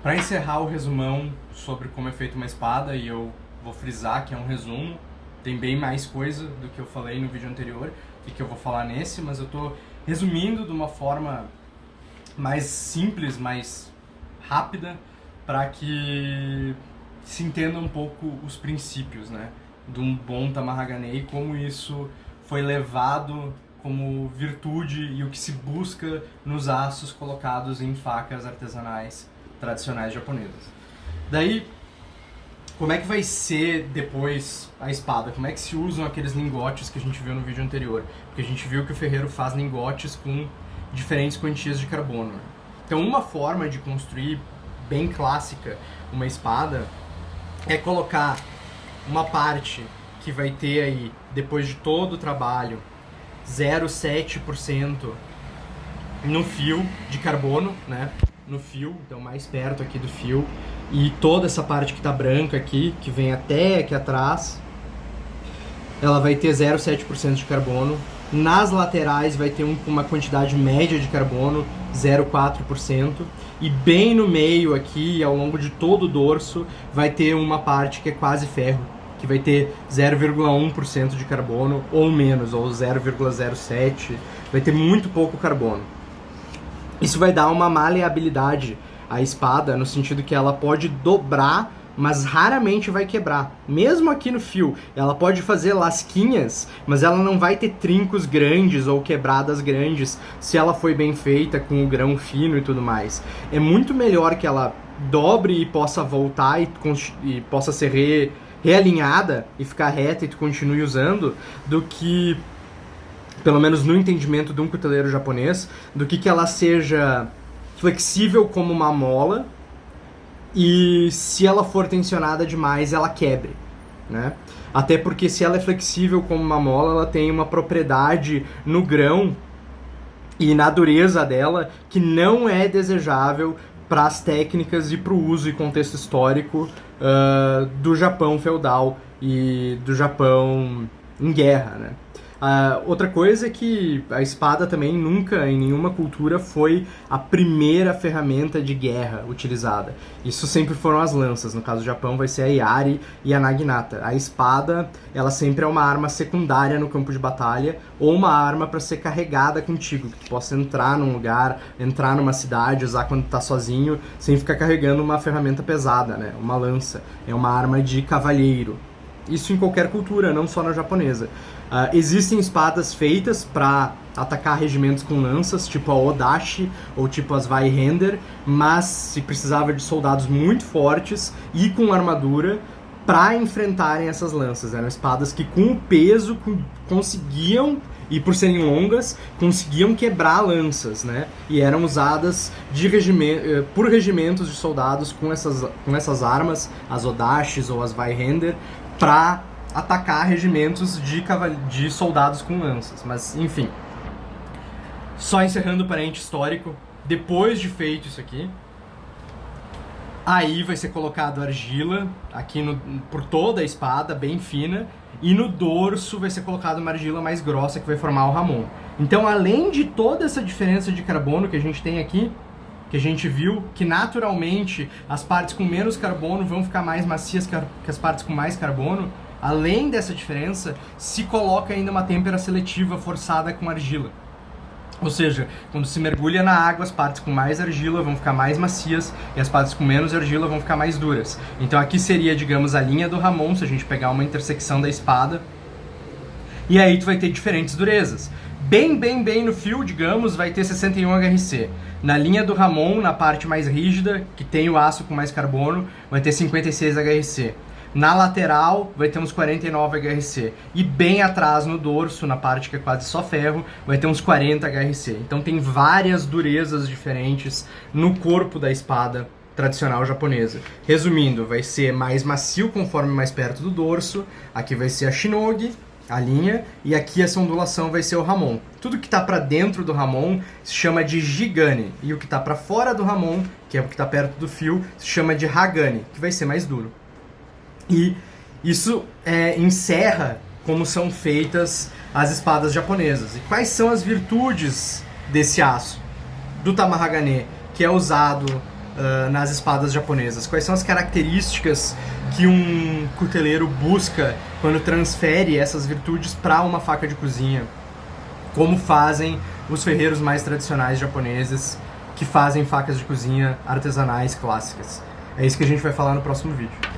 Para encerrar o resumão sobre como é feita uma espada, e eu vou frisar que é um resumo, tem bem mais coisa do que eu falei no vídeo anterior e que eu vou falar nesse, mas eu tô resumindo de uma forma mais simples, mais rápida, para que se entenda um pouco os princípios, né, de um bom tamarragane e como isso foi levado como virtude e o que se busca nos aços colocados em facas artesanais tradicionais japonesas. Daí, como é que vai ser depois a espada? Como é que se usam aqueles lingotes que a gente viu no vídeo anterior? Porque a gente viu que o ferreiro faz lingotes com diferentes quantias de carbono. Então, uma forma de construir bem clássica uma espada é colocar uma parte que vai ter aí, depois de todo o trabalho, 0,7% no fio de carbono, né? No fio, então mais perto aqui do fio, e toda essa parte que tá branca aqui, que vem até aqui atrás, ela vai ter 0,7% de carbono. Nas laterais vai ter uma quantidade média de carbono, 0,4%, e bem no meio aqui, ao longo de todo o dorso, vai ter uma parte que é quase ferro, que vai ter 0,1% de carbono, ou menos, ou 0,07%, vai ter muito pouco carbono. Isso vai dar uma maleabilidade à espada, no sentido que ela pode dobrar, mas raramente vai quebrar. Mesmo aqui no fio, ela pode fazer lasquinhas, mas ela não vai ter trincos grandes ou quebradas grandes se ela foi bem feita com o grão fino e tudo mais. É muito melhor que ela dobre e possa voltar e possa ser realinhada e ficar reta e tu continue usando, do que, pelo menos no entendimento de um cuteleiro japonês, do que ela seja flexível como uma mola e se ela for tensionada demais ela quebre, né? Até porque se ela é flexível como uma mola, ela tem uma propriedade no grão e na dureza dela que não é desejável para as técnicas e para o uso e contexto histórico do Japão feudal e do Japão em guerra, né? Outra coisa é que a espada também nunca, em nenhuma cultura, foi a primeira ferramenta de guerra utilizada. Isso sempre foram as lanças. No caso do Japão vai ser a Yari e a Naginata. A espada, ela sempre é uma arma secundária no campo de batalha, ou uma arma para ser carregada contigo, que tu possa entrar num lugar, entrar numa cidade, usar quando tá sozinho, sem ficar carregando uma ferramenta pesada, né? Uma lança. É uma arma de cavalheiro. Isso em qualquer cultura, não só na japonesa. Existem espadas feitas para atacar regimentos com lanças, tipo a Odashi ou tipo as Vaihender, mas se precisava de soldados muito fortes e com armadura para enfrentarem essas lanças. Eram espadas que com o peso conseguiam, e por serem longas, conseguiam quebrar lanças, né? E eram usadas por regimentos de soldados com essas armas, as Odashis ou as Vaihender, para atacar regimentos de soldados com lanças. Mas, enfim. Só encerrando o parente histórico, depois de feito isso aqui, aí vai ser colocado argila aqui por toda a espada, bem fina, e no dorso vai ser colocado uma argila mais grossa que vai formar o ramon. Então, além de toda essa diferença de carbono que a gente tem aqui, que a gente viu, que naturalmente as partes com menos carbono vão ficar mais macias que as partes com mais carbono, além dessa diferença, se coloca ainda uma têmpera seletiva forçada com argila. Ou seja, quando se mergulha na água, as partes com mais argila vão ficar mais macias e as partes com menos argila vão ficar mais duras. Então aqui seria, digamos, a linha do ramon, se a gente pegar uma intersecção da espada. E aí tu vai ter diferentes durezas. Bem no fio, digamos, vai ter 61 HRC. Na linha do ramon, na parte mais rígida, que tem o aço com mais carbono, vai ter 56 HRC. Na lateral, vai ter uns 49 HRC. E bem atrás, no dorso, na parte que é quase só ferro, vai ter uns 40 HRC. Então tem várias durezas diferentes no corpo da espada tradicional japonesa. Resumindo, vai ser mais macio conforme mais perto do dorso. Aqui vai ser a shinogi, a linha, e aqui essa ondulação vai ser o ramon. Tudo que está para dentro do ramon se chama de jigane, e o que está para fora do ramon, que é o que está perto do fio, se chama de hagane, que vai ser mais duro. E isso encerra como são feitas as espadas japonesas. E quais são as virtudes desse aço, do tamarragane, que é usado nas espadas japonesas? Quais são as características que um cuteleiro busca quando transfere essas virtudes para uma faca de cozinha? Como fazem os ferreiros mais tradicionais japoneses que fazem facas de cozinha artesanais clássicas? É isso que a gente vai falar no próximo vídeo.